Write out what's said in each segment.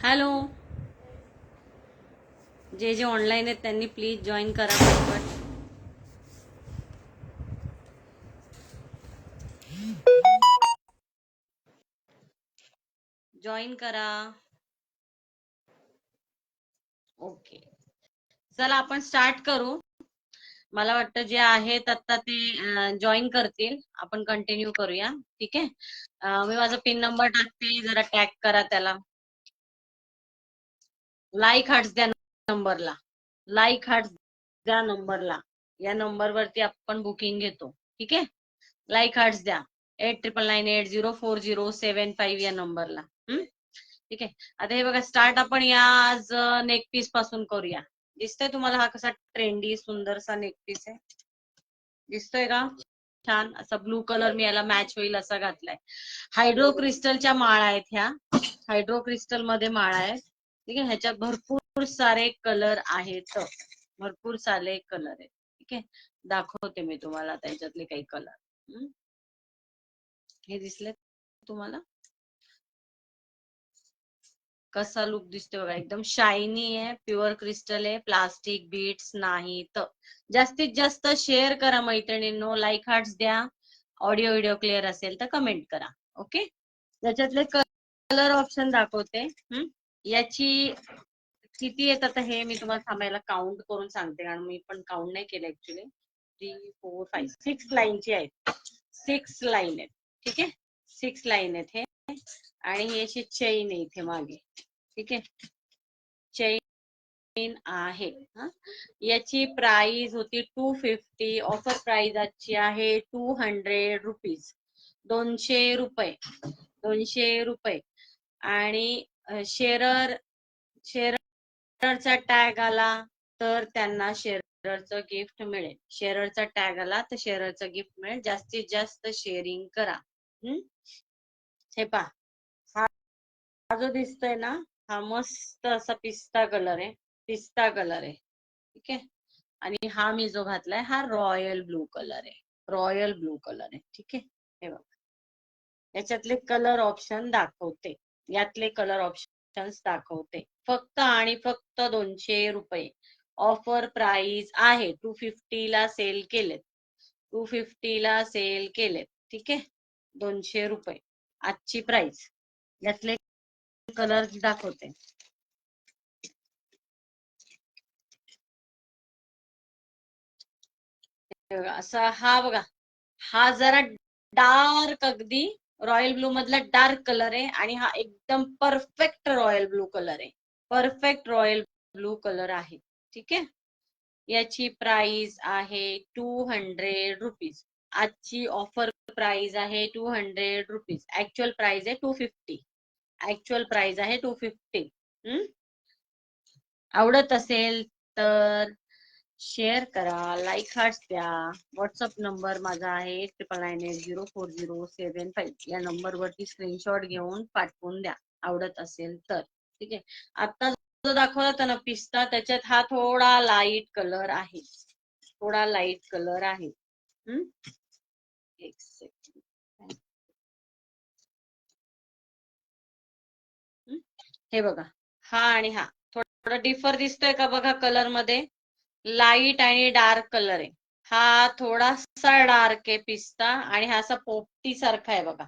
Hello, जे जे online आहेत त्यांनी प्लीज जॉईन करा पटपट. जॉईन करा. ओके, चला आपण स्टार्ट करू. मला वाटतं जे आहेत आता ते जॉईन करतील. आपण कंटिन्यू करूया. ठीक आहे. मी माझा पिन नंबर टाकते, जरा टॅग करा त्याला. लाईक हार्ट्स द्या नंबरला. लाईक हार्ट्स द्या नंबरला. या नंबरवरती आपण बुकिंग घेतो. ठीक आहे. लाईक हार्ट्स द्या 89980407 या नंबरला. ठीक आहे. आता हे बघा, स्टार्ट आपण या आज नेक पीस पासून करूया. दिसतोय तुम्हाला हा कसा ट्रेंडी सुंदरसा नेक पीस आहे? दिसतोय का? छान असा ब्लू कलर मी याला मॅच होईल असा घातलाय. हायड्रो क्रिस्टलच्या माळा आहेत ह्या. हायड्रो क्रिस्टल मध्ये माळा आहेत. ठीक आहे. ह्याच्यात भरपूर सारे कलर आहेत. भरपूर सारे कलर आहेत. ठीक आहे. दाखवते मी तुम्हाला त्याच्यातले काही कलर. हे दिसले तुम्हाला? कसा लुक दिसतोय बघा, एकदम शायनी आहे, प्युअर क्रिस्टल आहे, प्लास्टिक बीट्स नाही. तर जास्तीत जास्त शेअर करा मैत्रिणींनो, लाईक हार्ट्स द्या. ऑडिओ व्हिडिओ क्लिअर असेल तर कमेंट करा. ओके. त्याच्यातले कलर ऑप्शन दाखवते. याची किती येत आता हे मी तुम्हाला थांबायला काउंट करून सांगते, कारण मी पण काउंट नाही केलं ऍक्च्युली. 3 4 5 6 लाईनची आहेत. 6 लाईन आहेत. ठीक आहे. 6 लाईन आहेत हे. आणि ही अशी चेन आहे इथे मागे. ठीक आहे. चेन आहे. याची प्राइस होती 250. ऑफर प्राइस आजची आहे 200 रुपीज. 200 रुपये. 200 रुपये. आणि शेअररचा टॅग आला तर त्यांना शेअररचं गिफ्ट मिळेल. शेअररचा टॅग आला तर शेअररचं गिफ्ट मिळेल. जास्तीत जास्त शेअरिंग करा. हे पहा, हा जो दिसतोय ना, हा मस्त असा पिस्ता कलर आहे. पिस्ता कलर आहे. ठीक आहे. आणि हा मी जो घातलाय हा रॉयल ब्लू कलर आहे. रॉयल ब्लू कलर आहे. ठीक आहे. हे बघा, याच्यातले कलर ऑप्शन दाखवते. यातले कलर ऑप्शन दाखवते. फक्त आणि फक्त 200 रुपये. ऑफर प्राइस आहे. 250 ला सेल केलेत. 250 ला सेल केलेत. ठीक आहे. 200 रुपये आजची प्राइस. यातले कलर दाखवते. असा हा बघा, हा जरा डार्क अगदी रॉयल ब्लू मधला डार्क कलर आहे. आणि हा एकदम परफेक्ट रॉयल ब्लू कलर आहे. परफेक्ट रॉयल ब्लू कलर आहे. ठीक आहे. याची प्राइस आहे 200 रुपीज. आजची ऑफर प्राइस आहे 200 रुपीज. ऍक्च्युअल प्राइस आहे 250. ऍक्च्युअल प्राइस आहे 250. आवडत असेल तर शेअर करा, लाईक हार्ट्स द्या. व्हॉट्सअप नंबर माझा आहे 99980407 या नंबरवरती स्क्रीनशॉट घेऊन पाठवून द्या, आवडत असेल तर. ठीक आहे. आता जो दाखवला होता ना पिस्ता, त्याच्यात हा थोडा लाईट कलर आहे. थोडा लाईट कलर आहे. एक सेकंड. हे बघा, हा आणि हा थोडा डिफर दिसतोय का बघा कलर मध्ये? लाईट आणि डार्क कलर आहे. हा थोडासा डार्क आहे पिस्ता, आणि हा असा पोपटी सारखा आहे बघा.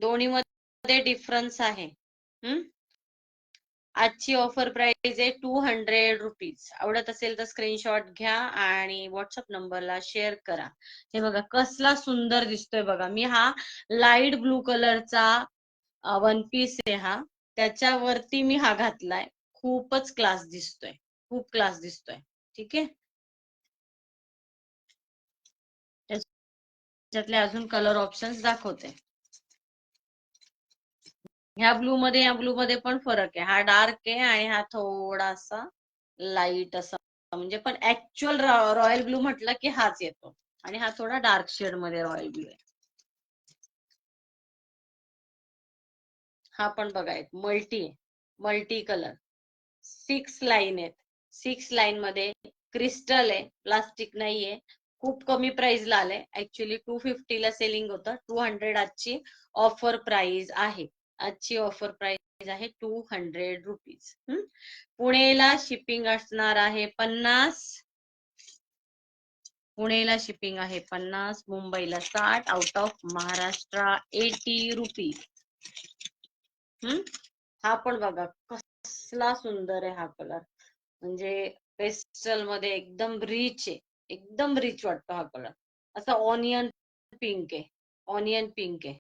दोन्ही मध्ये डिफरन्स आहे. आजची ऑफर प्राइस आहे 200 रुपीज. आवडत असेल तर स्क्रीनशॉट घ्या आणि व्हॉट्सअप नंबरला शेअर करा. हे बघा कसला सुंदर दिसतोय बघा. मी हा लाईट ब्लू कलरचा वन पीस आहे हा. त्याच्यावरती मी हा घातलाय. खूपच क्लास दिसतोय. खूप क्लास दिसतोय. ठीक आहे. त्याच्यातले अजून कलर ऑप्शन्स दाखवते. ह्या ब्लू मध्ये पण फरक आहे. हा डार्क आहे आणि हा थोडासा लाईट असा. म्हणजे पण ऍक्च्युअल रॉयल ब्लू म्हटलं की हाच येतो. आणि हा थोडा डार्क शेड मध्ये रॉयल ब्लू आहे. हा पण बघा, एक मल्टी कलर. 6 लाईन आहेत. 6 लाईन मध्ये क्रिस्टल आहे, प्लास्टिक नाहीये. खूप कमी प्राइसला आलंय. ऍक्च्युली 250 ला सेलिंग होतं. 200 आजची ऑफर प्राइस आहे. आजची ऑफर प्राइस आहे 200 रुपीज. पुणेला शिपिंग असणार आहे 50. पुणेला शिपिंग आहे 50, मुंबईला 60, आउट ऑफ महाराष्ट्र 80 रुपीज. हा पण बघा कसला सुंदर आहे हा कलर, म्हणजे पेस्टल मध्ये एकदम रिच आहे, एकदम रिच वाटतो हा कलर. असा ऑनियन पिंक आहे, ऑनियन पिंक आहे.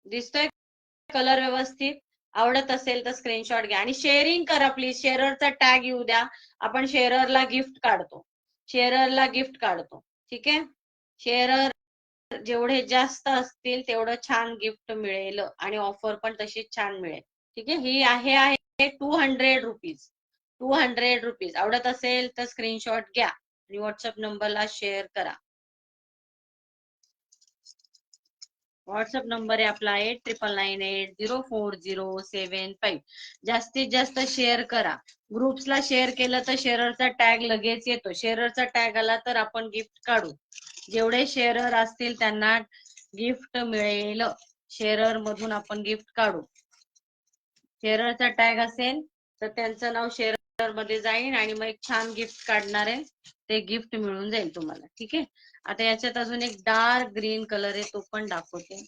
दिसतोय कलर व्यवस्थित? आवडत असेल तर स्क्रीनशॉट घ्या आणि शेअरिंग करा प्लीज. शेअररचा टॅग येऊ द्या, आपण शेअररला गिफ्ट काढतो, शेअररला गिफ्ट काढतो. ठीक आहे, शेअरर जेवढे जास्त असतील तेवढं छान गिफ्ट मिळेल आणि ऑफर पण तशीच छान मिळेल. ठीक आहे, ही आहे 200 रुपीज. 200 रुपीज. आवडत असेल तर स्क्रीनशॉट घ्या आणि व्हॉट्सअप नंबरला शेअर करा. व्हॉट्सअप नंबर आहे आपला 8998040755. जास्तीत जास्त शेअर करा. ग्रुप्सला शेअर केलं तर शेअररचा टॅग लगेच येतो. शेअररचा टॅग आला तर आपण गिफ्ट काढू. जेवढे शेअरर असतील त्यांना गिफ्ट मिळेल. शेअरर मधून आपण गिफ्ट काढू. शेअररचा टॅग असेल तर त्यांचं नाव शेअरर मध्ये जाईल आणि मग एक छान गिफ्ट काढणार आहे, ते गिफ्ट मिळून जाईल तुम्हाला. ठीक आहे, आता याच्यात अजून एक डार्क ग्रीन कलर आहे, तो पण दाखवते.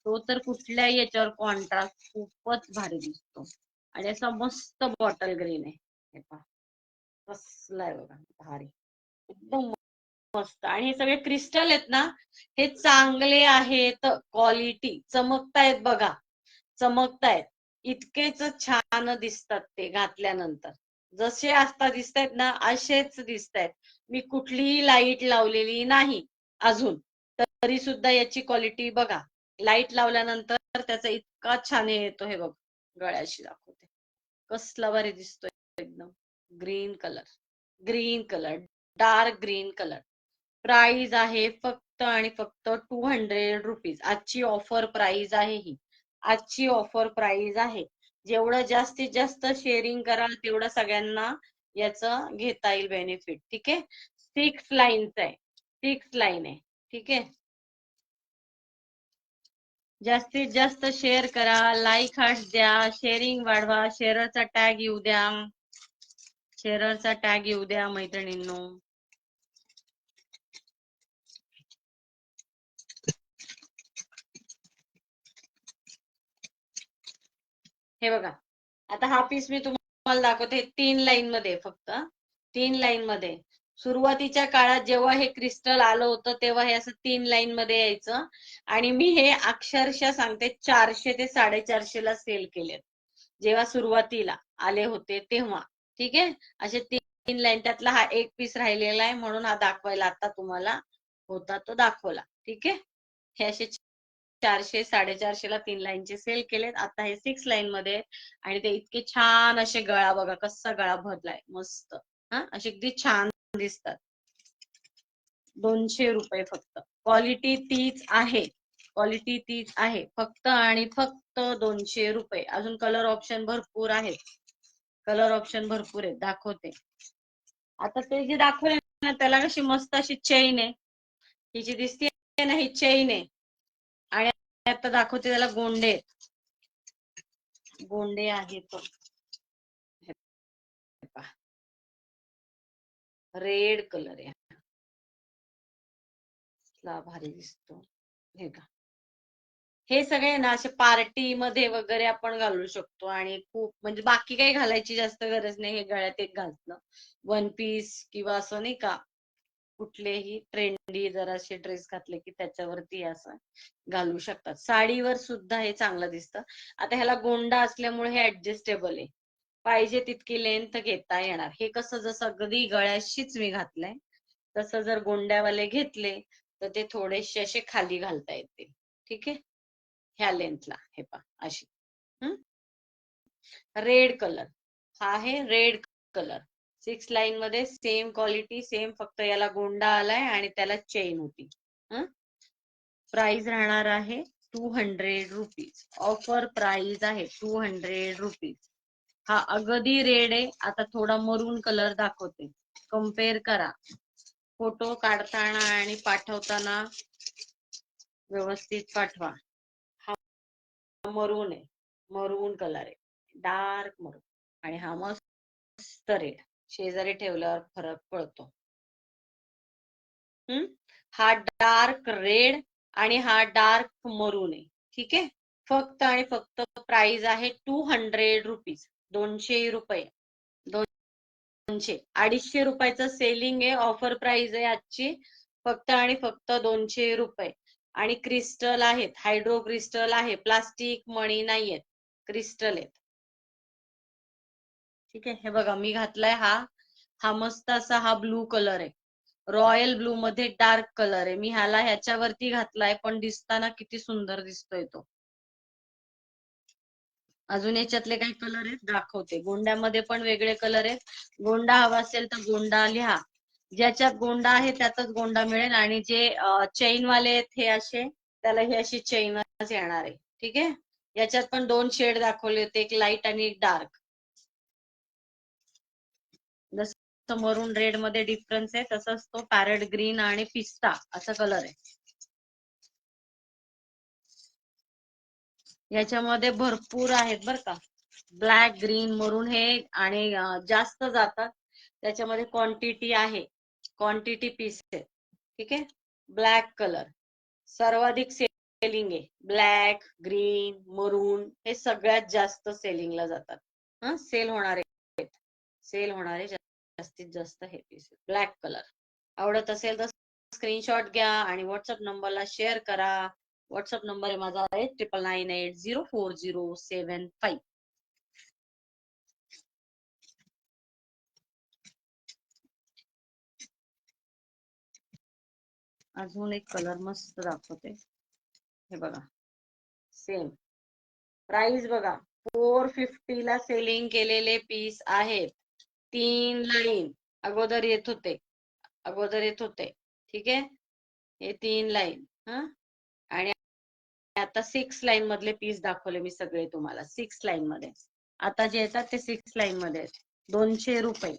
तो तर कुठल्याही याच्यावर कॉन्ट्रास्ट खूपच भारी दिसतो आणि असा मस्त बॉटल ग्रीन आहे. हे पहा कसला आहे बघा, भारी एकदम मस्त. आणि हे सगळे क्रिस्टल आहेत ना, हे चांगले आहेत, क्वालिटी चमकतायत बघा, चमकतायत. इतकेच छान दिसतात ते घातल्यानंतर. जसे आता दिसतायत ना असेच दिसतायत. मी कुठलीही लाईट लावलेली नाही अजून, तरी सुद्धा याची क्वालिटी बघा. लाईट लावल्यानंतर त्याचा इतका छान येतो. हे बघ, गळ्याशी दाखवते कसला भारी दिसतोय एकदम. Green colour, green colour, dark green colour. Price आहे फक्त आणि फक्त 200 रुपीज. आजची ऑफर प्राइस आहे ही, आजची ऑफर प्राइस आहे. जेवढं जास्तीत जास्त शेअरिंग कराल तेवढं सगळ्यांना याचं घेता येईल बेनिफिट. ठीक आहे, 6 लाईनच आहे, 6 लाईन आहे. ठीक आहे, जास्तीत जास्त शेअर करा, लाईक हार्ट द्या, शेअरिंग वाढवा. शेअरचा टॅग येऊ द्या, शेअरचा टॅग येऊ द्या मैत्रिणींनो. हे बघा, आता हा पीस मी तुम्हाला दाखवते 3 लाईन मध्ये, फक्त 3 लाईन मध्ये. सुरुवातीच्या काळात जेव्हा हे क्रिस्टल आलं होतं तेव्हा हे असं 3 लाईन मध्ये यायचं आणि मी हे अक्षरशः सांगते 400 ते 450 ला सेल केले जेव्हा सुरुवातीला आले होते तेव्हा. ठीक आहे, असे 3 लाईन, त्यातला हा एक पीस राहिलेला आहे म्हणून हा दाखवायला आता तुम्हाला होता तो दाखवला. ठीक आहे, हे असे 400 450 ला 3 लाईनचे सेल केलेत. आता हे 6 लाईन मध्ये आणि ते इतके छान असे गळा बघा कसा गळा भरलाय मस्त. असे अगदी छान दिसतात. 200 रुपये फक्त. क्वालिटी तीच आहे, क्वालिटी तीच आहे, फक्त आणि फक्त 200 रुपये. अजून कलर ऑप्शन भरपूर आहेत, कलर ऑप्शन भरपूर आहेत, दाखवते. आता ते जे दाखवले ना त्याला कशी मस्त अशी चेन आहे, ही जी दिसते ना ही चेन आहे. आणि आता दाखवते त्याला गोंडे, गोंडे आहेत. रेड कलर आहे, भारी दिसतो. हे का, हे सगळे ना असे पार्टी मध्ये वगैरे आपण घालू शकतो आणि खूप म्हणजे बाकी काही घालायची जास्त गरज नाही. हे गळ्यात एक घातलं वन पीस किंवा असं नाही का, कुठलेही ट्रेंडी जराशे ड्रेस घातले की त्याच्यावरती असं घालू शकतात. साडीवर सुद्धा हे चांगलं दिसतं. आता ह्याला गोंडा असल्यामुळे हे ऍडजस्टेबल आहे, पाहिजे तितकी लेंथ घेता येणार. हे कसं जसं अगदी गळ्याशीच मी घातलंय तसं जर गोंड्यावाले घेतले तर ते थोडेसे असे खाली घालता येतील. ठीक आहे, ह्या लेंथला हे पहा अशी. रेड कलर, हा आहे रेड कलर. 6 लाईन मध्ये सेम क्वालिटी सेम, फक्त याला गोंडा आलाय आणि त्याला चेन होती. प्राइस राहणार आहे 200 रुपीज. ऑफर प्राइस आहे 200 रुपीज. हा अगदी रेड आहे. आता थोडा मरून कलर दाखवते, कम्पेअर करा. फोटो काढताना आणि पाठवताना व्यवस्थित पाठवा. मरून आहे, मरून कलर आहे, डार्क मरून. आणि हा मस्त रेड. शेजारी ठेवल्यावर फरक पडतो. हा डार्क रेड आणि हा डार्क मरून आहे. ठीक आहे. फक्त आणि फक्त प्राइस आहे 200 रुपीज. 200 रुपये. 200 रुपयाचं सेलिंग आहे. ऑफर प्राइस आहे आजची. फक्त आणि फक्त 200 रुपये. आणि क्रिस्टल आहेत, हायड्रो क्रिस्टल आहे, प्लास्टिक मणी नाहीयेत, क्रिस्टल आहेत. ठीक आहे. हे बघा मी घातलाय हा मस्त असा हा ब्लू कलर आहे. रॉयल ब्लू मध्ये डार्क कलर आहे. मी ह्याच्यावरती घातलाय, पण दिसताना किती सुंदर दिसतोय तो. अजून याच्यातले काही कलर आहेत दाखवते. गोंड्यामध्ये पण वेगळे कलर आहेत. गोंडा हवा असेल तर गोंडा लिहा. ज्याच्यात गोंडा आहे त्यातच गोंडा मिळेल. आणि जे चेन वाले आहेत हे असे, त्याला ही अशी चेनच येणार आहे. ठीक आहे. याच्यात पण 2 शेड दाखवले होते, एक लाईट आणि एक डार्क. जसं मरून रेड मध्ये डिफरन्स आहे, तसंच तो पॅरेट ग्रीन आणि पिस्ता असा कलर आहे. याच्यामध्ये भरपूर आहेत बर का. ब्लॅक, ग्रीन, मरून हे आणि जास्त जातात. त्याच्यामध्ये क्वांटिटी आहे, क्वांटिटी पीस आहे. ठीक आहे. ब्लॅक कलर सर्वाधिक सेलिंग आहे. ब्लॅक, ग्रीन, मरून हे सगळ्यात जास्त सेलिंगला जातात. सेल होणारे जास्तीत जास्त हे पीस. ब्लॅक कलर आवडत असेल तर स्क्रीनशॉट घ्या आणि व्हॉट्सअप नंबरला शेअर करा. व्हॉट्सअप नंबर आहे माझा 8998040755. अजून एक कलर मस्त दाखवते. हे बघा, सेम प्राइस बघा. 450 ला सेलिंग केलेले पीस आहेत. 3 लाईन अगोदर येत होते. ठीक आहे. हे 3 लाईन. आणि आता 6 लाईन मधले पीस दाखवले मी सगळे तुम्हाला. 6 लाईन मध्ये आता जे येतात ते 6 लाईन मध्ये. 200 रुपये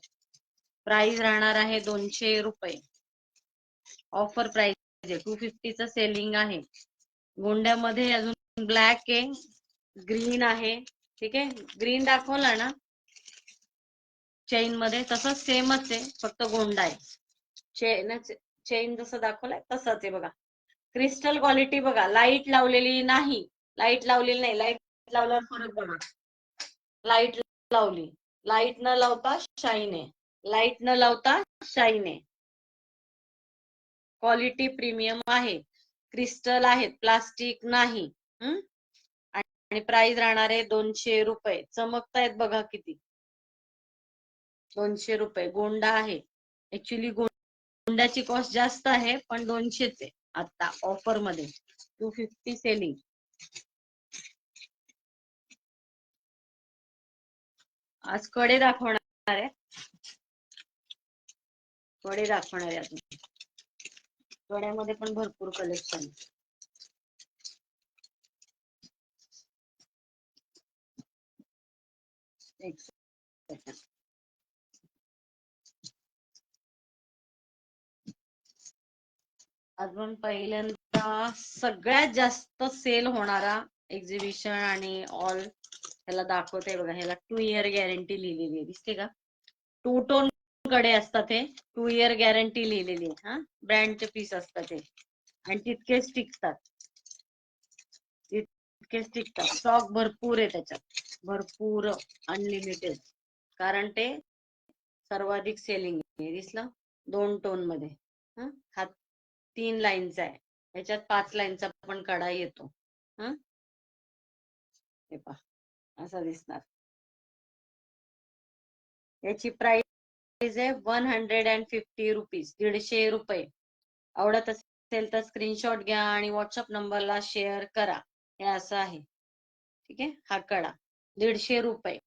प्राइस राहणार आहे. 200 रुपये ऑफर प्राइस आहे. 250चं सेलिंग आहे. गोंड्यामध्ये अजून ब्लॅक आहे, ग्रीन आहे. ठीक आहे. ग्रीन दाखवला ना चेन मध्ये, तसंच सेमच आहे, फक्त गोंडा आहे. चेन जसं दाखवलाय तसंच आहे बघा. क्रिस्टल क्वालिटी बघा. लाईट लावलेली नाही, लाईट लावल्यावर फरक बघा. लाईट लावली, लाईट न लावता शाईन आहे, लाईट न लावता शाईन आहे. क्वालिटी प्रीमियम आहे. क्रिस्टल आहेत, प्लास्टिक नाही. आणि प्राइस राहणार आहे 200 रुपये. चमकतायत बघा किती. 200 रुपये गोंडा आहे. ऍक्च्युली गोंड्याची कॉस्ट जास्त आहे, पण 200च आहे आता ऑफर मध्ये. 250 सेलिंग. आज कडे दाखवणार आहे. अजून कड्यामध्ये पण भरपूर कलेक्शन. एक सेकंड. अजून पहिल्यांदा सगळ्यात जास्त सेल होणारा एक्झिबिशन आणि ऑल ह्याला दाखवते बघा. ह्याला 2 इयर गॅरंटी लिहिलेली आहे, दिसते का? 2 टोन कडे असतात हे. 2 इयर गॅरंटी लिहिलेली आहे. ब्रँडचे पीस असतात हे आणि तितकेच टिकतात. स्टॉक भरपूर आहे त्याच्यात, भरपूर अनलिमिटेड. कारण ते सर्वाधिक सेलिंग आहे. दिसलं? 2 टोन मध्ये. हा 3 लाईनचा आहे. याच्यात 5 लाईनचा पण कडा येतो. हे पहा असा दिसणार. याची प्राइस आहे 150 रुपीज. 150 रुपये. आवडत असेल तर स्क्रीनशॉट घ्या आणि व्हॉट्सअप नंबरला शेअर करा. हे असं आहे. ठीक आहे. हा कडा 150 रुपये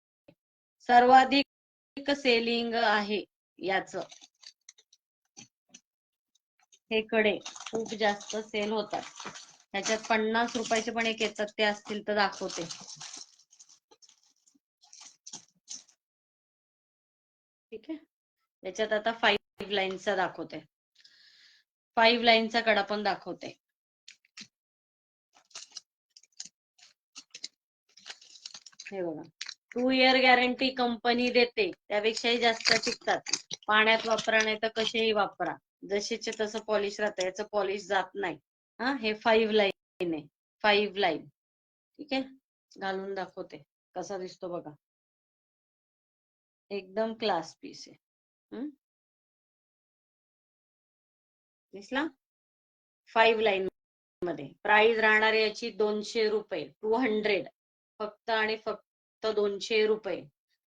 सर्वाधिक सेलिंग आहे याच. हे कडे खूप जास्त सेल होतात. त्याच्यात 50 रुपयाचे पण एक येतात, ते असतील तर दाखवते. ठीक आहे. याच्यात आता 5 लाईनचा दाखवते. 5 लाईनचा कडा पण दाखवते. हे बघा, 2 इयर गॅरंटी कंपनी देते, त्यापेक्षाही जास्त टिकतात. पाण्यात वापरा नाही तर कसेही वापरा, जसेचे तसं पॉलिश राहतं, याचं पॉलिश जात नाही. हा, हे 5 लाईन आहे, 5 लाईन. ठीक आहे, घालून दाखवते कसा दिसतो बघा, एकदम क्लास पीस आहे. दिसला? 5 लाईन मध्ये प्राइस राहणार याची 200 रुपये, 200, फक्त आणि फक्त 200 रुपये.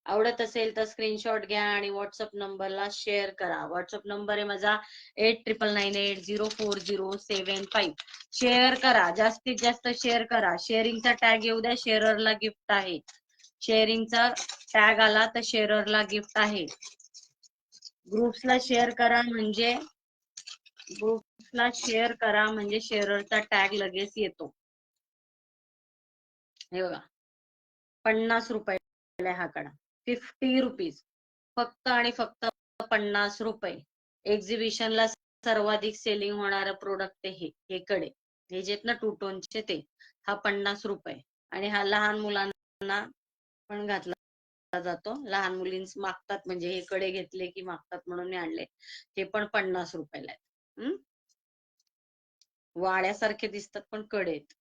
आवडत असेल तर स्क्रीनशॉट घ्या आणि व्हॉट्सअप नंबरला शेअर करा. व्हॉट्सअप नंबर आहे माझा 8998040755. शेअर करा, जास्तीत जास्त शेअर करा. शेअरिंगचा टॅग येऊ द्या, शेअररला गिफ्ट आहे. शेअरिंगचा टॅग आला तर शेअररला गिफ्ट आहे. ग्रुप्सला शेअर करा म्हणजे शेअर करा म्हणजे शेअररचा टॅग लगेच येतो. हे बघा, 50 रुपये हा कडा, 50 रुपीज, फक्त आणि फक्त 50 रुपये. एक्झिबिशनला सर्वाधिक सेलिंग होणारा प्रोडक्ट हे कडे, हे जे ना 2 टोनचे ते, हा 50 रुपये. आणि हा लहान मुलांना पण घातला जातो, लहान मुलींच मागतात, म्हणजे हे कडे घेतले की मागतात म्हणून मी आणले. हे पण 50 रुपयाला आहेत. वाड्यासारखे दिसतात पण कडे आहेत.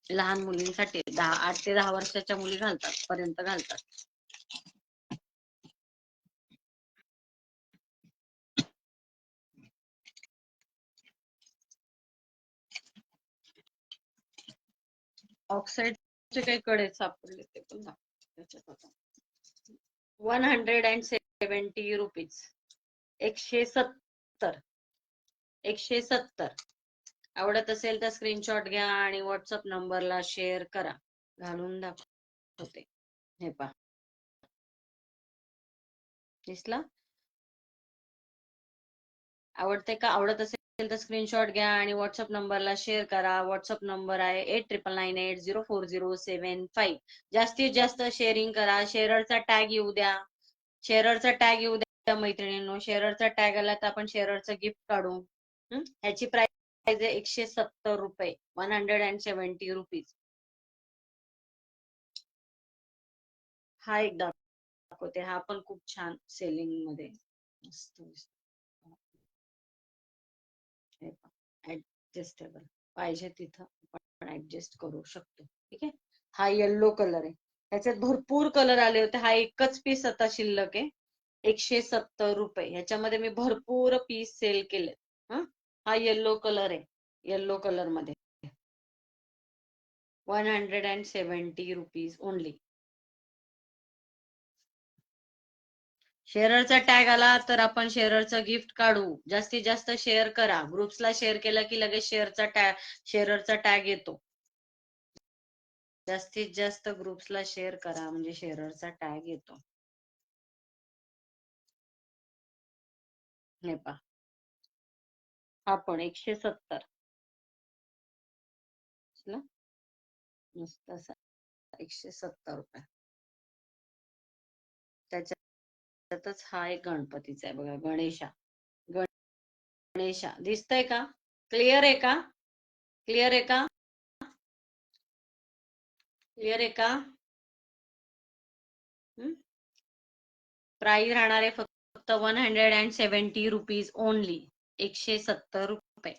लहान मुलींसाठी 8 ते 10 वर्षाच्या मुली घालतात, पर्यंत घालतात. ऑक्साईडचे काही कडे सापडले ते पण त्याच्यात आता 170 रुपीज, 170. आवडत असेल तर स्क्रीनशॉट घ्या आणि व्हॉट्सअप नंबरला शेअर करा. घालून दाखवते, हे पहा, दिसला? आवडते का? आवडत असेल तर स्क्रीनशॉट घ्या आणि व्हॉट्सअप नंबरला शेअर करा. व्हॉट्सअप नंबर आहे 8998040755. जास्तीत जास्त शेअरिंग करा. शेअररचा टॅग येऊ द्या, शेअररचा टॅग येऊ द्या मैत्रिणींनो. शेअररचा टॅग आला तर आपण शेअररचं गिफ्ट काढू. ह्याची प्राइस आहे 170 रुपये, 170 रुपीज. हा एक दाखवते, हा पण खूप छान सेलिंग मध्ये मस्त ऍडजस्टेबल, पाहिजे तिथं आपण ऍडजस्ट करू शकतो. ठीक आहे, हा येल्लो कलर आहे, ह्याच्यात भरपूर कलर आले होते, हा एकच पीस आता शिल्लक आहे. 170 रुपये, ह्याच्यामध्ये मी भरपूर पीस सेल केले. हा येल्लो कलर आहे, येल्लो कलर मध्ये 170 रुपीज ओनली. शेअररचा टॅग आला तर आपण शेअररचं गिफ्ट काढू. जास्तीत जास्त शेअर करा. ग्रुप्सला शेअर केला की लगेच शेअररचा टॅग येतो. जास्तीत जास्त ग्रुप्सला शेअर करा म्हणजे शेअररचा टॅग येतो. हे पहा, हा पण 170, मस्त असा 170 रुपये. त्याच्यातच हा एक गणपतीचा आहे बघा, गणेशा दिसतंय का? क्लिअर आहे का? क्लिअर आहे का? क्लिअर आहे का? प्राइस राहणार आहे फक्त 170 रुपीज ओनली, 170 रुपये.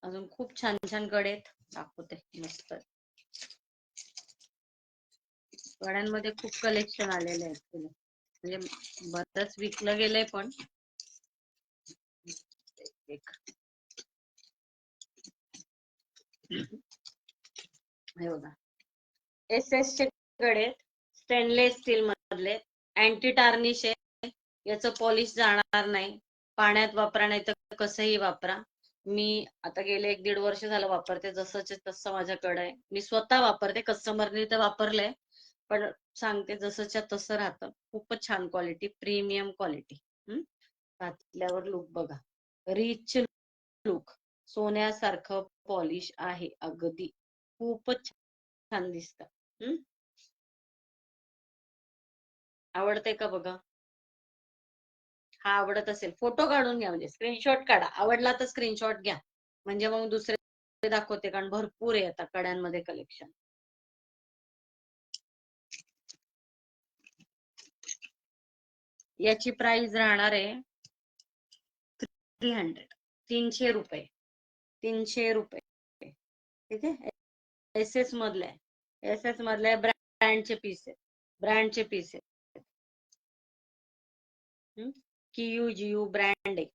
अजून खूप छान छान कडे आहेत, दाखवते मस्त. गड्यांमध्ये खूप कलेक्शन आलेले आहे, म्हणजे बरंच विकलं गेलंय पण. हे बघा, SS चे कडे, स्टेनलेस स्टील मधले, अँटी टार्निश आहे, याचं पॉलिश जाणार नाही. पाण्यात वापरा नाही तर कसंही वापरा. मी आता गेले 1-1.5 वर्ष झालं वापरते, जसंच तसं माझ्याकडे आहे. मी स्वतः वापरते, कस्टमरने तर वापरलंय, पण सांगते जसंच्या तसं राहतं. खूपच छान क्वालिटी, प्रीमियम क्वालिटी. घातल्यावर लुक बघा, रिच लुक, सोन्यासारखं पॉलिश आहे अगदी, खूपच छान दिसतं. आवडते का बघा? हा आवडत असेल फोटो काढून घ्या, म्हणजे स्क्रीनशॉट काढा. आवडला तर स्क्रीनशॉट घ्या, म्हणजे मग दुसरे दाखवते कारण भरपूर आहे आता कड्यांमध्ये कलेक्शन. याची प्राइस राहणार आहे 300, 300 रुपये, 300 रुपये. ठीक आहे. एसएस मधले आहे, एसएस मधले ब्रँडचे पीस आहे, ब्रँडचे पीस आहे. कियू जियू ब्रँड आहे,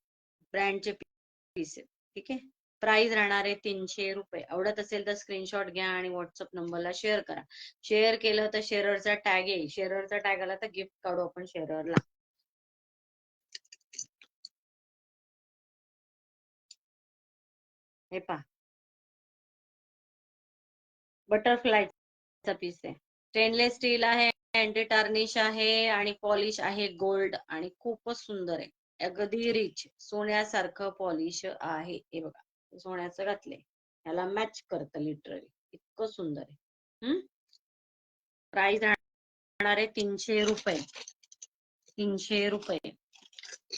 ब्रँडचे पीस आहे. ठीक आहे. प्राइस राहणार आहे 300 रुपये. आवडत असेल तर स्क्रीनशॉट घ्या आणि व्हॉट्सअप नंबरला शेअर करा. शेअर केलं तर शेअरचा टॅग येईल, शेअरचा टॅग आला तर गिफ्ट काढू आपण शेअरला. हे पहा, बटरफ्लायचा पीस आहे, स्टेनलेस स्टील आहे, अँटी टार्निश आहे आणि पॉलिश आहे गोल्ड आणि खूपच सुंदर आहे. अगदी रिच सोन्यासारखं पॉलिश आहे. हे बघा, सोन्याचं घातलंय, याला मॅच करतं लिटरली, इतकं सुंदर आहे. प्राइस राहणार आहे 300 रुपये, 300 रुपये.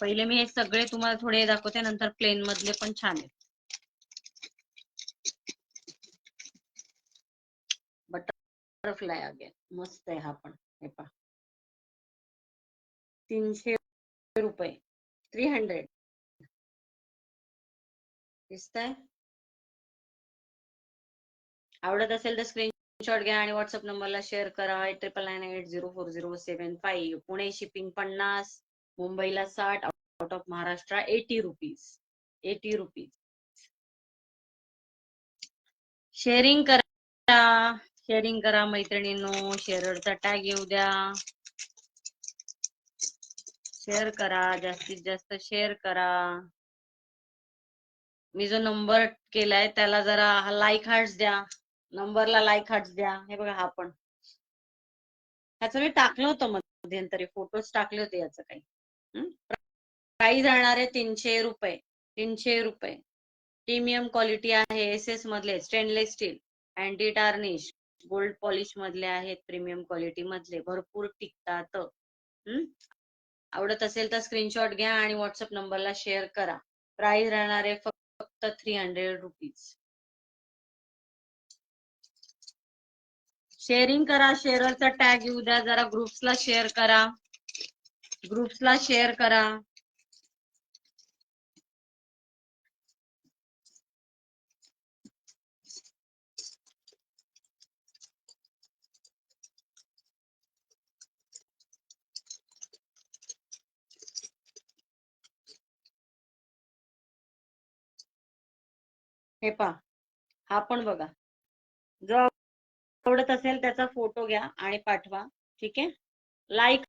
पहिले मी हे सगळे तुम्हाला थोडे दाखवते, नंतर प्लेन मधले पण छान आहेत. बटरफ्लाय अगेन मस्त आहे हा पण. हे पहा, 300 रुपये, 300 दिसतंय. आवडत असेल तर स्क्रीनशॉट घ्या आणि व्हॉट्सअप नंबरला शेअर करा. 8998040755. पुणे शिपिंग 50, मुंबईला 60, out of Maharashtra 80 rupees, 80 rupees. Sharing करा, शेअरिंग करा मैत्रिणींनो, शेअरचा टॅग येऊ द्या, शेअर करा, जास्तीत जास्त शेअर करा. मी जो नंबर केलाय त्याला जरा लाईक हार्ट्स द्या, नंबरला लाईक हार्ट्स द्या. हे बघा, हा पण ह्याचं मी टाकलं होतं मध्यंतरी, फोटोज टाकले होते याचं काही. प्राइस राहणार आहे 300 रुपये, 300 रुपये. प्रीमियम क्वालिटी आहे, एसएस मधले, stainless steel, anti tarnish, gold polish मधले आहेत, प्रीमियम क्वालिटी मधले, भरपूर टिकतात. आवडत असेल तर स्क्रीनशॉट घ्या आणि व्हॉट्सअप नंबरला शेअर करा. प्राइस राहणार आहे फक्त 300 रुपीज. शेअरिंग करा, शेअरचा टॅग येऊ द्या, जरा ग्रुप्सला शेअर करा, ग्रुप्सला शेअर करा. हे पहा, हा पण बघा, जो आवडत असेल त्याचा फोटो घ्या आणि पाठवा. ठीक आहे. लाईक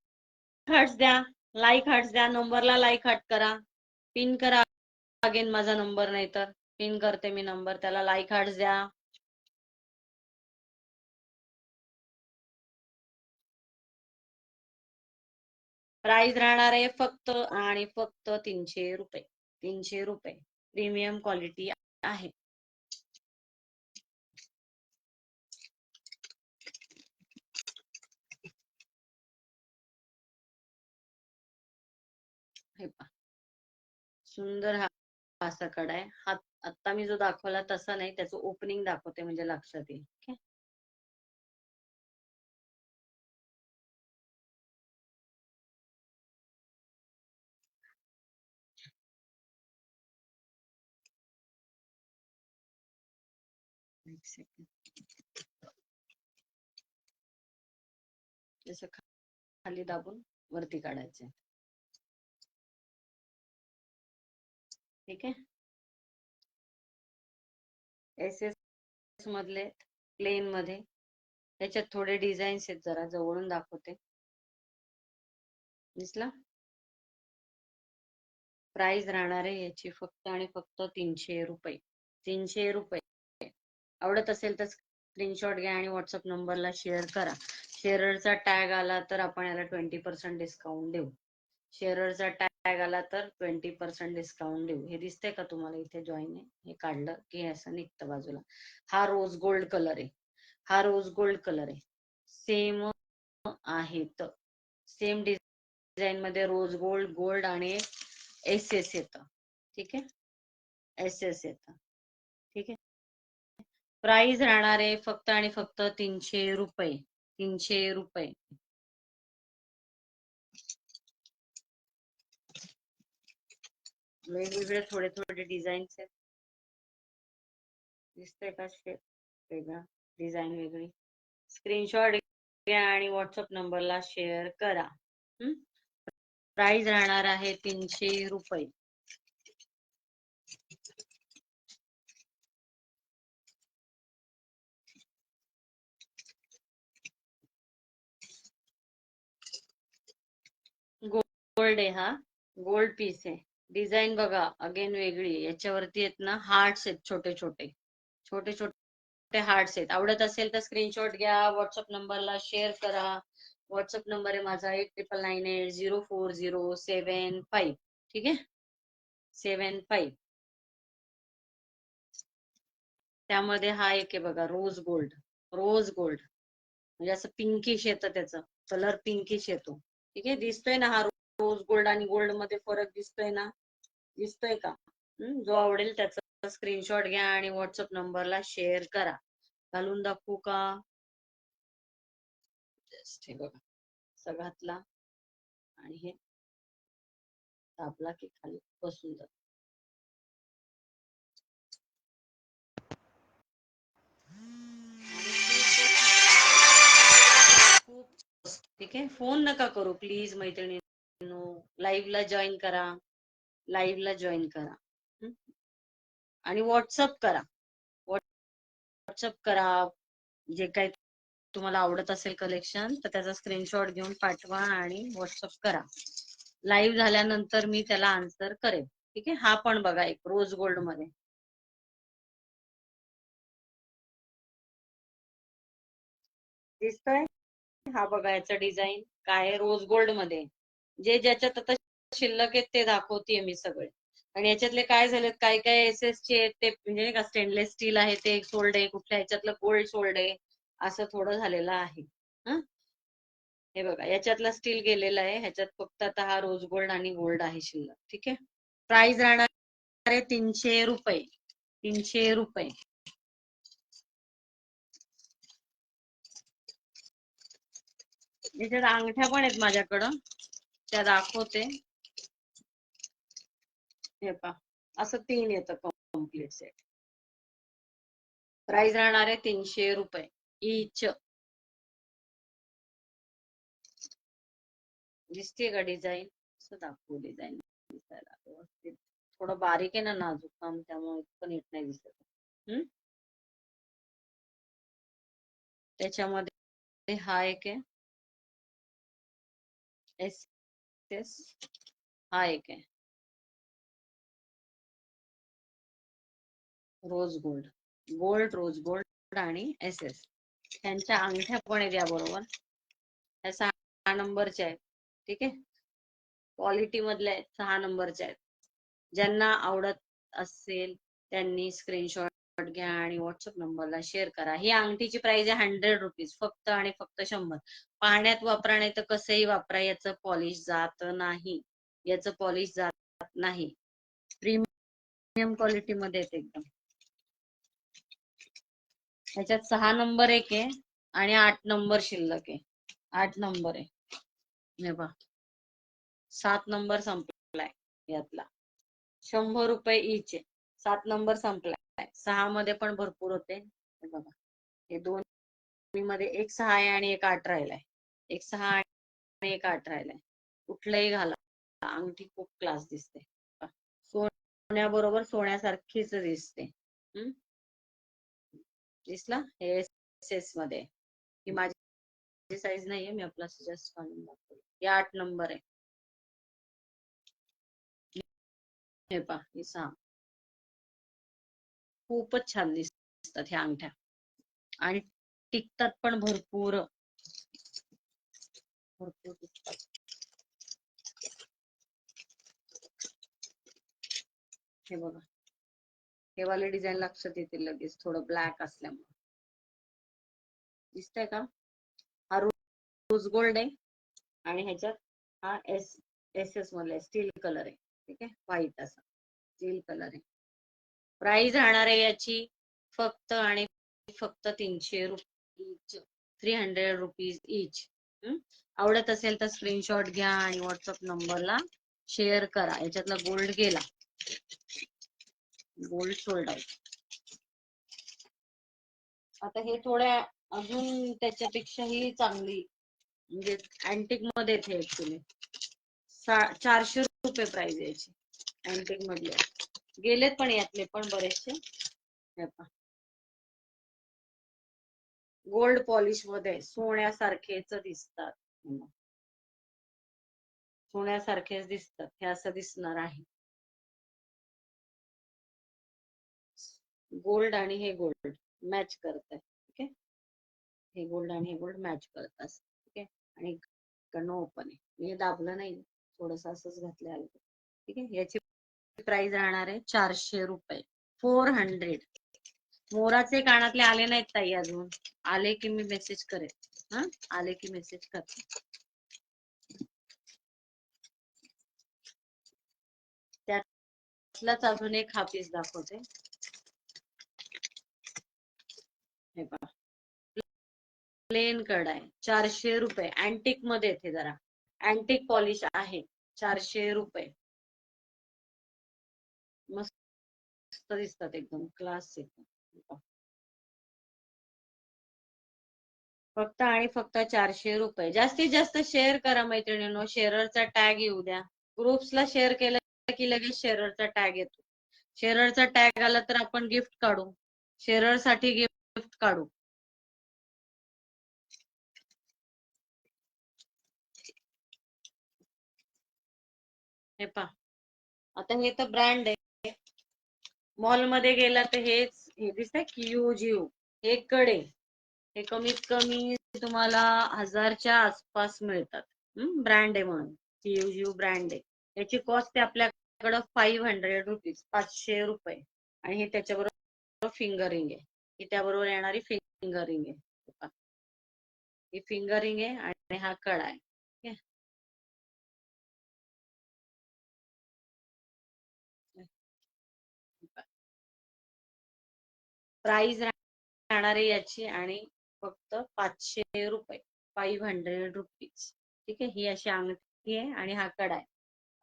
हार्ट्स द्या, लाईक हार्ट्स द्या, नंबरला लाईक हार्ट करा, पिन करा. अगेन माझा नंबर नाही तर पिन करते मी नंबर, त्याला लाईक हार्ट्स द्या. प्राइस राहणार आहे फक्त आणि फक्त 300 रुपये, 300 रुपये. प्रीमियम क्वालिटी आहे. हे पहा, सुंदर हा असा कडा आहे. हा आता मी जो दाखवला तसा नाही, त्याचं ओपनिंग दाखवते म्हणजे लक्षात येईल. ओके. एक सेकंड, जसं खाली दाबून वरती काढायचे. ठीक आहे. एसएस मधले प्लेन मध्ये, त्याच्यात थोडे डिझाईन्स आहेत, जरा जवळून दाखवते. दिसला. प्राइस राहणार आहे याची फक्त आणि फक्त 300 रुपये, 300 रुपये. आवडत असेल तर स्क्रीनशॉट घ्या आणि व्हॉट्सअप नंबरला शेअर करा. शेअरचा टॅग आला तर आपण याला 20% डिस्काउंट देऊ. शेअरचा टॅग आला तर 20% डिस्काउंट देऊ. हे दिसतंय का तुम्हाला इथे जॉईन आहे, हे काढलं की असं निघतं बाजूला. हा रोज गोल्ड कलर आहे, हा रोज गोल्ड कलर आहे. सेम आहेत, सेम डिझाईन मध्ये रोज गोल्ड, गोल्ड आणि एसएस येतं. ठीक आहे, एसएस येतं. ठीक आहे. प्राइस राहणार आहे फक्त आणि फक्त 300 रुपये. 300 रुपये. वेगवेगळे थोडे थोडे डिझाईन्स आहेत. दिसतंय का वेगळा डिझाईन वेगळी. स्क्रीनशॉट घ्या आणि व्हॉट्सअप नंबरला शेअर करा. प्राइस राहणार आहे 300 रुपये. गोल्ड आहे हा. गोल्ड पीस आहे. डिझाईन बघा अगेन वेगळी. याच्यावरती आहेत ना हार्ट्स आहेत छोटे छोटे. छोटे छोटे हार्ट्स आहेत. आवडत असेल तर स्क्रीनशॉट घ्या, व्हॉट्सअप नंबरला शेअर करा. व्हॉट्सअप नंबर आहे माझा 8998040775. ठीक आहे, 75. त्यामध्ये हा एक आहे बघा, रोज गोल्ड. रोज गोल्ड म्हणजे असं पिंकिश येतं, त्याचा कलर पिंकिश येतो. ठीक आहे, दिसतोय ना हा रोज गोल्ड आणि गोल्ड मध्ये फरक दिसतोय ना? दिसतोय का? जो आवडेल त्याचा स्क्रीनशॉट घ्या आणि व्हॉट्सअप नंबरला शेअर करा. घालून दाखवू का? हे बघा, सगळ्यातला आणि हे दाबला की खाली बसून जात. ठीक आहे, फोन नका करू प्लीज मैत्रिणींनो. लाईव्ह ला जॉईन करा. लाईव्ह ला जॉईन करा आणि व्हॉट्सअप करा. व्हॉट्सअप करा. जे काही तुम्हाला आवडत असेल कलेक्शन तर त्याचा स्क्रीनशॉट घेऊन पाठवा आणि व्हॉट्सअप करा. लाईव्ह झाल्यानंतर मी त्याला आन्सर करेन. ठीक आहे, हा पण बघा एक रोज गोल्ड मध्ये. दिसतोय? हा बघा याचं डिझाईन काय, रोज गोल्ड मध्ये. जे ज्याच्यात आता शिल्लक आहेत ते दाखवतेय मी सगळे. आणि याच्यातले काय झालेत, काय काय एस चे आहेत ते म्हणजे का स्टेनलेस स्टील आहे ते सोल्ड आहे, कुठल्या ह्याच्यातलं गोल्ड सोल्ड आहे, असं थोडं झालेलं आहे. हे बघा याच्यातला स्टील गेलेला आहे, ह्याच्यात फक्त आता हा रोज गोल्ड आणि गोल्ड आहे शिल्लक. ठीक आहे, प्राइस राहणार आहे 300 रुपये. 300 रुपये. याच्यात अंगठ्या पण आहेत माझ्याकडं, त्या दाखवते. हे पा असं 3 येतं कम्प्लीट सेट. प्राइस राहणार आहे 300 रुपये इच. दिसते का डिझाईन? असं दाखवू डिझाईन दिसायला व्यवस्थित. थोडं बारीक आहे ना नाजूक काम, त्यामुळे पण नीट नाही दिसत. त्याच्यामध्ये हा एक आहे एस एस, हा एक आहे rose gold. Gold, rose gold आणि एस एस. त्यांच्या अंगठ्या पण आहेत याबरोबर. ह्या 6 नंबरच्या आहेत. ठीक आहे, क्वालिटी मधल्या आहेत, 6 नंबरच्या आहेत. ज्यांना आवडत असेल त्यांनी स्क्रीनशॉट घ्या आणि व्हॉट्सअप नंबरला शेअर करा. ही अंगठीची प्राइस आहे 100 रुपीज, फक्त आणि फक्त 100. पाण्यात वापरा नाही तर कसंही वापरा, याचं पॉलिश जात नाही. याचं पॉलिश जात नाही. प्रीमियम क्वालिटी मध्ये येते एकदम. ह्याच्यात 6 नंबर एक आहे आणि 8 नंबर शिल्लक आहे. 8 नंबर आहे. हे पहा 7 नंबर संपलाय यातला. 100 रुपये इच आहे. 7 नंबर संपलाय. 6 मध्ये पण भरपूर होते. हे बघा, हे 2 मध्ये एक 6 आहे आणि एक 8 राहिलाय. एक 6 आणि एक 8 राहिलाय. कुठलंही घाला, अंगठी खूप क्लास दिसते. सोन्याबरोबर सोन्यासारखीच दिसते. दिसला? हे एस एस मध्ये. ही माझी साईज नाहीये, मी आपला जस्ट काढून दाखवते. हे 8 नंबर आहे. हे पहा, हे 6. खूपच छान दिसतात ह्या अंगठ्या आणि टिकतात पण भरपूर. भरपूर टिकतात. हे बघा, हे वाले डिझाईन लक्षात येतील लगेच, थोडं ब्लॅक असल्यामुळे. दिसतंय का? हा रोज गोल्ड आहे आणि ह्याच्यात हा एस एस मधला स्टील कलर आहे. ठीक आहे, व्हाईट असा स्टील कलर आहे. प्राइस राहणार आहे याची फक्त आणि फक्त 300 रुपीज, 300 रुपीज इच. आवडत असेल तर स्क्रीनशॉट घ्या आणि व्हॉट्सअप नंबरला शेअर करा. याच्यातला गोल्ड गेला, गोल्ड सोल्ड आउट. आता हे थोड्या अजून त्याच्यापेक्षाही चांगली, म्हणजे अँटिक मध्ये हे ऍक्च्युली 400 रुपये प्राइस याची. अँटिक मधले गेलेत पण यातले पण बरेचसे. गोल्ड पॉलिश मध्ये सोन्यासारखेच दिसतात, सोन्यासारखेच दिसतात. हे असं दिसणार आहे. गोल्ड आणि हे गोल्ड मॅच करत आहे. ठीक आहे, हे गोल्ड आणि हे गोल्ड मॅच करतात. ठीक आहे, आणि कडनं ओपन आहे, मी दाबलं नाही, थोडस असंच घातलं आलं. ठीक आहे, याची प्राइस राहणार आहे 400 रुपये, 400. मोराचे कानातले आले नाहीत ताई अजून, आले की मी मेसेज करेन. आले की मेसेज करते. त्यातलाच अजून एक हा पीस दाखवते. हे पहा, प्लेन कड आहे, 400 रुपये. अँटिक मध्ये येते, जरा अँटिक पॉलिश आहे, 400 रुपये. मस्त दिसतात, एकदम क्लास एकदम. फक्त आणि फक्त 400 रुपये. जास्तीत जास्त शेअर करा मैत्रिणींनो, शेअररचा टॅग येऊ द्या. ग्रुप्सला शेअर केलं की लगेच शेअररचा टॅग येतो. शेअररचा टॅग आला तर आपण गिफ्ट काढू, शेअरर साठी गिफ्ट काढू. हे पहा, आता हे तर ब्रँड आहे. मॉल मध्ये गेला तर हेच, हे दिसतंय क्यूजिओ, हे कडे हे कमीत कमी तुम्हाला 1000च्या आसपास मिळतात. ब्रँड आहे म्हणून, क्यूजिओ ब्रँड आहे. याची कॉस्ट आहे आपल्याकडं 500 रुपीज, 500 रुपये. आणि हे त्याच्याबरोबर फिंगरिंग आहे, ही त्याबरोबर येणारी फिंगरिंग आहे. ही फिंगरिंग आहे आणि हा कडा आहे. प्राइस राहणार आहे याची आणि फक्त 500 रुपये, 500 रुपीज. ठीक आहे, ही अशी अंगठी आहे आणि हा कडा आहे.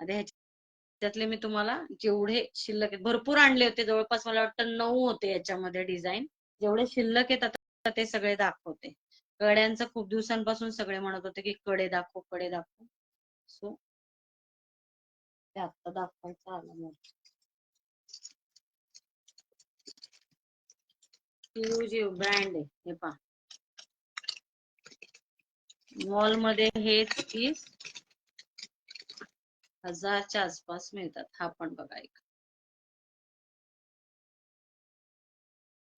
आता ह्याच्यातले मी तुम्हाला जेवढे शिल्लक आहेत, भरपूर आणले होते, जवळपास मला वाटतं 9 होते याच्यामध्ये डिझाईन. जेवढे शिल्लक आहेत आता ते सगळे दाखवते. कड्यांचं खूप दिवसांपासून सगळे म्हणत होते की कडे दाखव, कडे दाखव. सो ते आता दाखवायचं आलं मग. ब्रँड आहे, हे पहा. मॉल मध्ये हेच पीस 1000च्या आसपास मिळतात. हा पण बघा, एक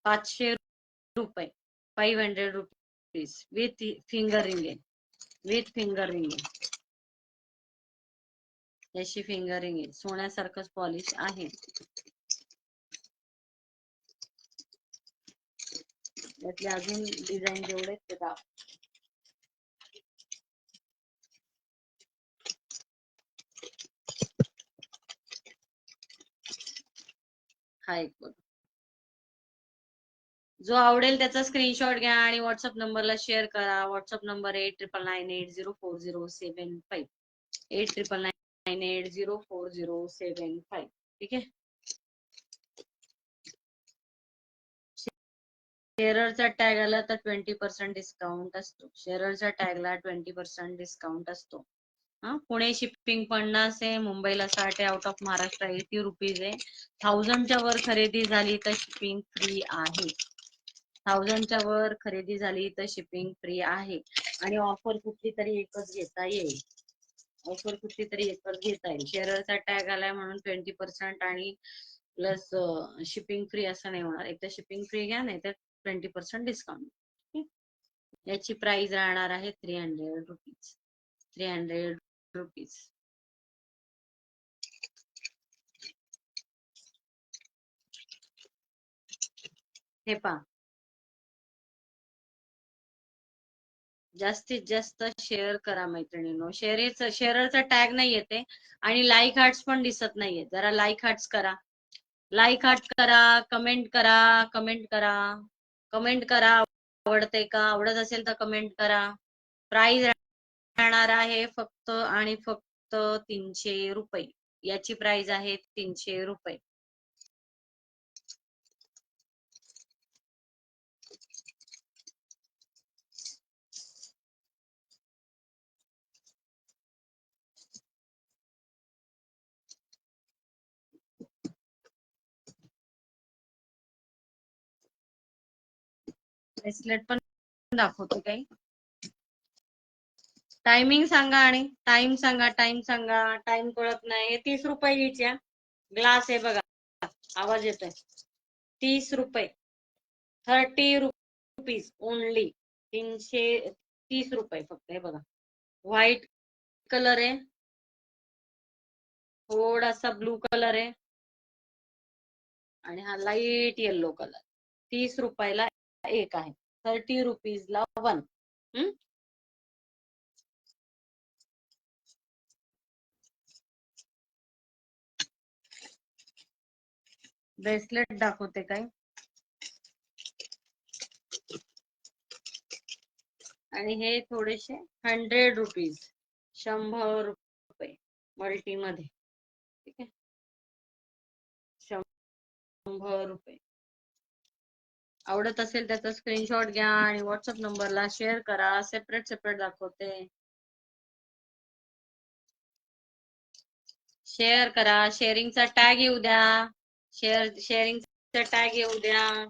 500 रुपये, 500 रुपीज विथ फिंगरिंग आहे, विथ फिंगरिंग आहे. याची फिंगरिंग आहे, सोन्यासारखंच पॉलिश आहे. यातले अजून डिझाईन जेवढे ते दाखव. हा एक बघ, जो आवडेल त्याचा स्क्रीनशॉट घ्या आणि व्हॉट्सअप नंबरला शेअर करा. WhatsApp number 8999804075, 8999804075. ठीक आहे, शेअररचा टॅग आला तर 20% डिस्काउंट असतो. शेअररच्या टॅगला 20% डिस्काउंट असतो. पुणे शिपिंग 50 आहे, मुंबईला 60 आहे, आउट ऑफ महाराष्ट्र 80 रुपीज आहे. 1000च्या वर खरेदी झाली तर शिपिंग फ्री आहे. 1000च्या वर खरेदी झाली तर शिपिंग फ्री आहे. आणि ऑफर कुठली तरी एकच घेता येईल, ऑफर कुठली तरी एकच घेता येईल. शेअररचा टॅग आलाय म्हणून 20% आणि प्लस शिपिंग फ्री असं नाही होणार. एक तर शिपिंग फ्री घ्या, नाही तर 20% डिस्काउंट. याची प्राइस राहणार आहे 300 रुपीज, 300 रुपीज. हे पहा, जास्तीत जास्त शेअर करा मैत्रिणींनो. शेअरचा टॅग नाही येते आणि लाईक हार्ट्स पण दिसत नाहीये. जरा लाईक हार्ट्स करा, लाईक हार्ट करा, कमेंट करा, कमेंट करा, कमेंट करा, आवडते का? आवडत असेल तर कमेंट करा. प्राइस राहणार आहे फक्त आणि फक्त 300 रुपये. याची प्राइस आहे 300 रुपये. ब्रेसलेट पण दाखवतो काही. टायमिंग सांगा आणि टाइम सांगा. टाइम कळत नाही. 30 रुपये ग्लास आहे बघा, आवाज येतोय. 30 रुपये, 30 रुपीज ओनली. 330 रुपये फक्त. हे बघा, व्हाईट कलर आहे, थोडासा ब्लू कलर आहे आणि हा लाईट येल्लो कलर. 30 रुपयाला एक आहे, 30 रुपीजला 1. ब्रेसलेट दाखवते काय. आणि हे थोडेसे 100 रुपीज, 100 रुपये मल्टी मध्ये. ठीक आहे, 100 रुपये. आवडत असेल त्याचा स्क्रीनशॉट घ्या आणि व्हॉट्सअप नंबरला शेअर करा. सेपरेट दाखवते. शेअर करा. शेअरिंगचा टॅग येऊ द्या. शेअरिंगचा टॅग येऊ द्या.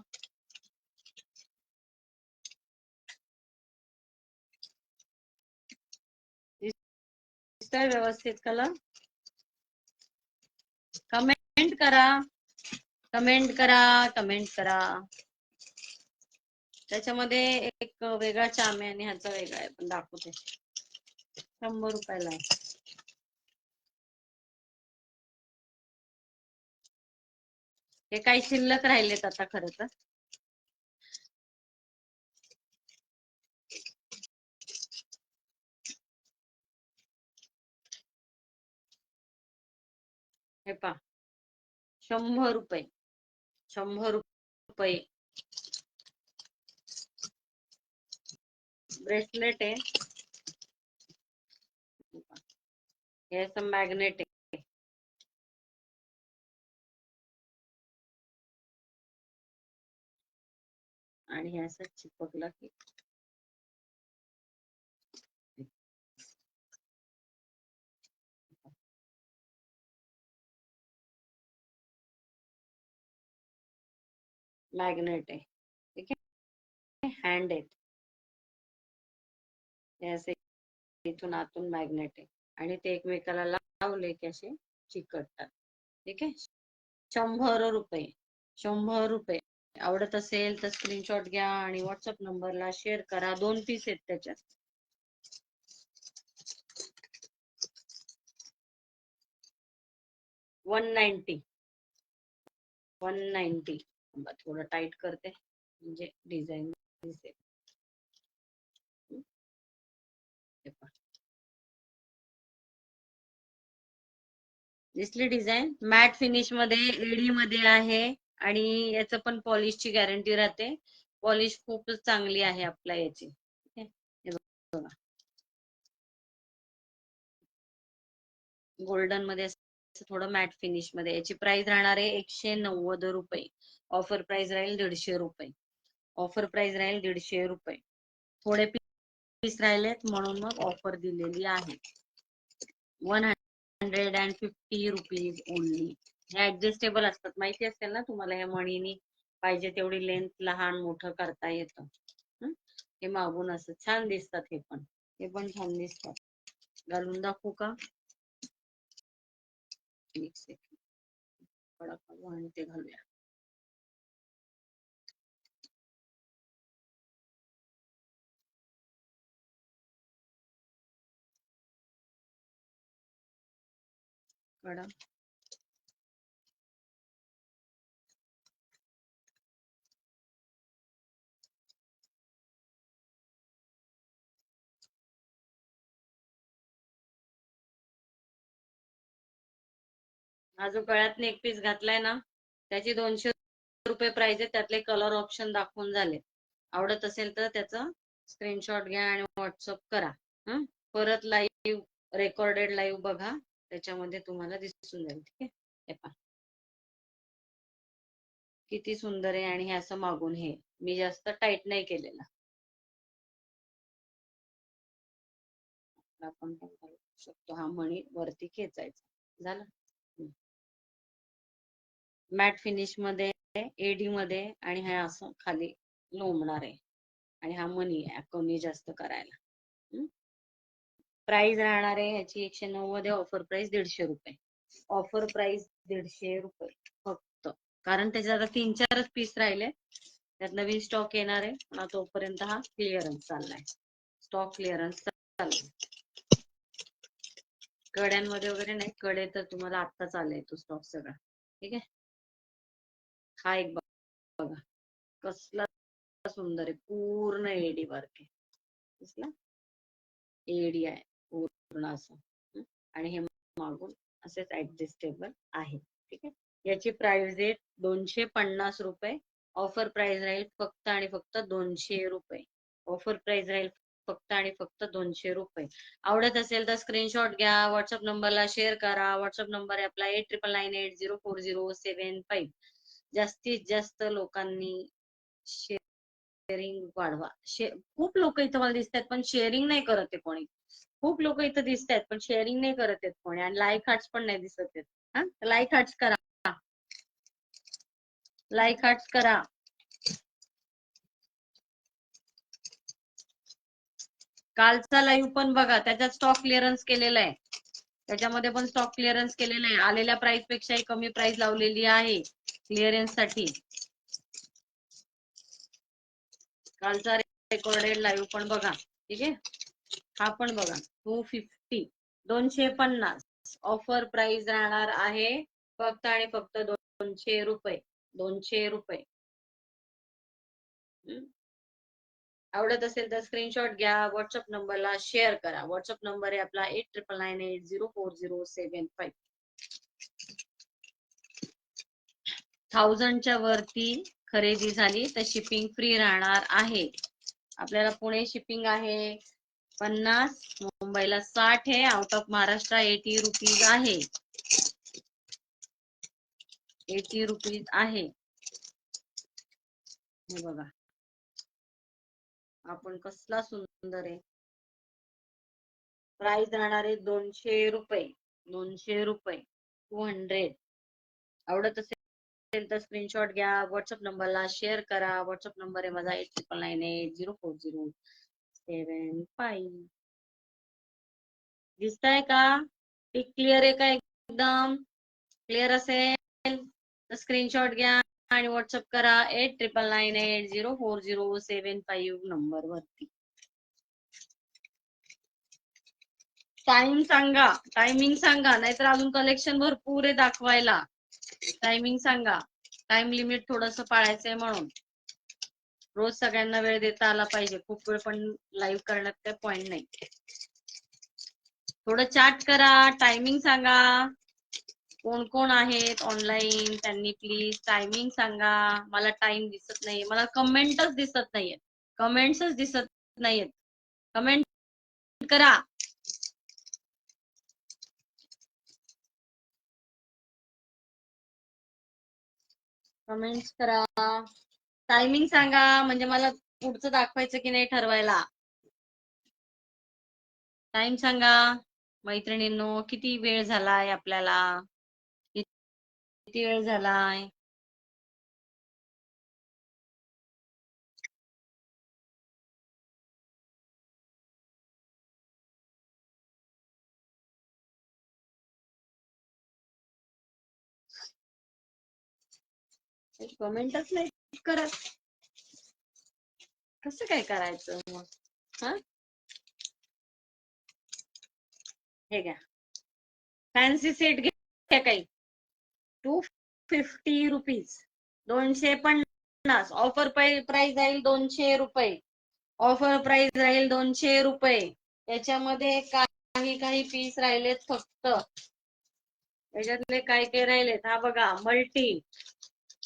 दिसतोय व्यवस्थित कलर? कमेंट करा, कमेंट करा, कमेंट करा. त्याच्यामध्ये एक वेगळा चाम आहे आणि ह्याचा वेगळा आहे, पण दाखवते. 100 रुपयाला आहे. हे काही शिल्लक राहिलेत आता खरं तर. हे पा, 100 रुपये, 100 रुपये ब्रेसलेट आहे. हे असं मॅग्नेट आहे. आणि हे असं चिपकलं की मॅग्नेट आहे. ठीक आहे, हँड आहे. हे असे इथून आतून मॅग्नेट आहे आणि ते एकमेकाला लावले की असे चिकटतात. ठीक आहे, 100 रुपये, 100 रुपये. आवडत असेल तर स्क्रीनशॉट घ्या आणि व्हॉट्सअप नंबरला शेअर करा. 2 पीस आहेत त्याच्यात. $190. थोडं टाईट करते म्हणजे डिझाईन दिसेल. दिसली डिझाईन? मॅट फिनिश मध्ये, एडी मध्ये आहे आणि याचं पण पॉलिशची गॅरंटी राहते. पॉलिश खूपच चांगली आहे आपल्या याची. गोल्डन मध्ये थोडं मॅट फिनिश मध्ये. याची प्राइस राहणार आहे 190 रुपये. ऑफर प्राइस राहील 150 रुपये. ऑफर प्राइस राहील 150 रुपये. थोडे पीस राहिलेत म्हणून मग ऑफर दिलेली आहे. 150 रुपीज ओनली. हे ऍडजस्टेबल असतात, माहिती असेल ना तुम्हाला. हे मणीनी पाहिजे तेवढी लेंथ लहान मोठं करता येतं. हे मागून असं छान दिसतात. हे पण छान दिसतात. घालून दाखवू का? एक सेकंड, कडक आणि ते घालूया. कडक हा जो गळ्यातने एक पीस घातलाय ना, त्याची 200 रुपये प्राइस आहे. त्यातले कलर ऑप्शन दाखवून झाले. आवडत असेल तर त्याचं स्क्रीनशॉट घ्या आणि व्हॉट्सअप करा. परत लाईव्ह रेकॉर्डेड लाईव्ह बघा, त्याच्यामध्ये तुम्हाला दिसून जाईल. ठीक आहे, हे पहा किती सुंदर आहे. आणि हे असं मागून हे मी जास्त टाईट नाही केलेलं. आपण पण करू शकतो. हा मणी वरती खेचायचा, झालं. मॅट फिनिश मध्ये, एडी मध्ये, आणि हे असं खाली लोंबणार आहे. आणि हा मनी आहे कमी जास्त करायला. प्राइस राहणार आहे ह्याची 190, ऑफर प्राइस 150 रुपये. ऑफर प्राइस 150 रुपये फक्त. कारण त्याच्यात आता 3-4च पीस राहिले, त्यात नवीन स्टॉक येणार आहे. पण तोपर्यंत हा क्लिअरन्स चाललाय, स्टॉक क्लिअरन्स चाललाय. कड्यांमध्ये वगैरे नाही, कडे तर तुम्हाला आत्ताच आलाय तो स्टॉक सगळा. ठीक आहे, हा एक बघा कसला सुंदर आहे, पूर्ण एडी वर्क आहे. दिसला, एडी आहे पूर्ण असं. आणि हे मागून असेच ऍडजस्टेबल आहे. ठीक आहे, याची प्राइस आहे 250 रुपये. ऑफर प्राइस राहील फक्त आणि फक्त 200 रुपये. ऑफर प्राइस राहील फक्त आणि फक्त 200 रुपये. आवडत असेल तर स्क्रीनशॉट घ्या, व्हॉट्सअप नंबरला शेअर करा. व्हॉट्सअप नंबर आहे आपला 8999804075. जास्तीत जास्त लोकांनी शेअरिंग वाढवा. खूप लोक इथं मला दिसतात पण शेअरिंग नाही करत आहे कोणी. खूप लोक इथं दिसत आहेत पण शेअरिंग नाही करत आहेत कोणी, आणि लाईक हार्ट्स पण नाही दिसत आहेत. लाईक हार्ट्स करा, लाईक हार्ट्स करा. कालचा लाईव्ह पण बघा, त्याच्यात स्टॉक क्लिअरन्स केलेला आहे. त्याच्यामध्ये पण स्टॉक क्लिअरन्स केलेला आहे. आलेल्या प्राइस पेक्षाही कमी प्राइस लावलेली आहे क्लिअरन्स साठी. कालचा रेकॉर्डेड लाईव्ह पण बघा. ठीक आहे, हा पण बघा. 250, 250 ऑफर प्राइस राहणार आहे फक्त आणि फक्त 200 रुपये. 200 रुपये. आवडत असेल तर स्क्रीनशॉट घ्या, व्हॉट्सअप नंबरला शेअर करा. व्हॉट्सअप नंबर आहे आपला 8999804075. 1000च्या वरती खरेदी झाली तर शिपिंग फ्री राहणार आहे. आपल्याला पुणे शिपिंग आहे 50, मुंबईला 60 आहे, आउट ऑफ महाराष्ट्र 80 रुपीज आहे. 80 रुपीज आहे. हे बघा, आपण कसला सुंदर आहे. प्राइस राहणार आहे 200 रुपये. 200 रुपये, 200. आवडत असेल तर स्क्रीनशॉट घ्या, व्हॉट्सअप नंबरला शेअर करा. व्हॉट्सअप नंबर आहे माझा 8999804075. दिसताय का? पिक क्लिअर आहे का? एकदम क्लिअर असेल तर स्क्रीनशॉट घ्या आणि व्हॉट्सअप करा 8999804075 नंबर वरती. टाइम सांगा, टायमिंग सांगा, नाहीतर अजून कलेक्शन भरपूर आहे दाखवायला. टायमिंग सांगा, टाइम लिमिट थोडस पाळायचंय म्हणून. रोज सगळ्यांना वेळ देता आला पाहिजे. खूप वेळ पण लाईव्ह करण्यात काही पॉइंट नाही. थोडं चॅट करा, टायमिंग सांगा. कोण कोण आहेत ऑनलाईन त्यांनी प्लीज टायमिंग सांगा. मला टाइम दिसत नाहीये, मला कमेंटच दिसत नाहीये. कमेंट्सच दिसत नाहीयेत. कमेंट करा. कमेंट्स करा, टायमिंग सांगा, म्हणजे मला पुढचं दाखवायचं की नाही ठरवायला. टाइम सांगा मैत्रिणींनो, किती वेळ झालाय आपल्याला, किती वेळ झालाय. कमेंटच नाही करत, कसं काय करायचं मग. हे घ्या, फॅन्सी सेट घ्या काही 250 रुपीज. 250. ऑफर प्राइस राहील 200 रुपये. ऑफर प्राइस राहील 200 रुपये. त्याच्यामध्ये काही काही पीस राहिलेत फक्त. त्याच्यातले काय काय राहिलेत हा बघा. Multi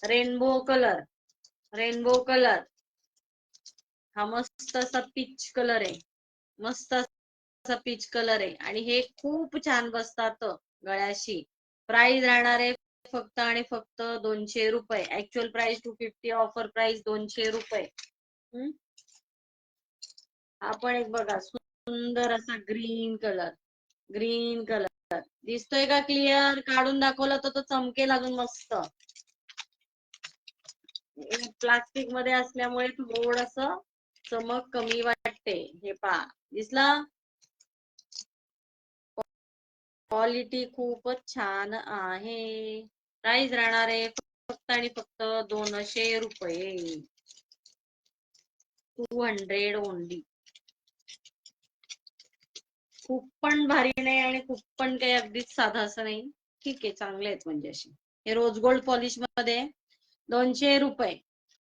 rainbow colour, rainbow colour, हा मस्त असा पीच कलर आहे, मस्त असा पीच कलर आहे आणि हे खूप छान बसतात गळ्याशी. प्राइस राहणार आहे फक्त आणि फक्त 200 रुपये. ऍक्च्युअल प्राइस 250, ऑफर प्राइस 200 रुपये. हा पण एक बघा सुंदर असा ग्रीन कलर, ग्रीन कलर दिसतोय का क्लिअर? काढून दाखवलं तर तो चमकेल अजून मस्त. प्लास्टिक मध्ये असल्यामुळे थोडस चमक कमी वाटते. हे पहा, दिसला? क्वालिटी खूपच छान आहे. प्राइस राहणार आहे फक्त आणि फक्त 200 रुपये. 200 ओनली. खूप पण भारी नाही आणि खूप पण काही अगदीच साधा असं नाही. ठीक आहे, चांगले आहेत म्हणजे असे. हे रोज गोल्ड पॉलिश मध्ये 200 रुपये.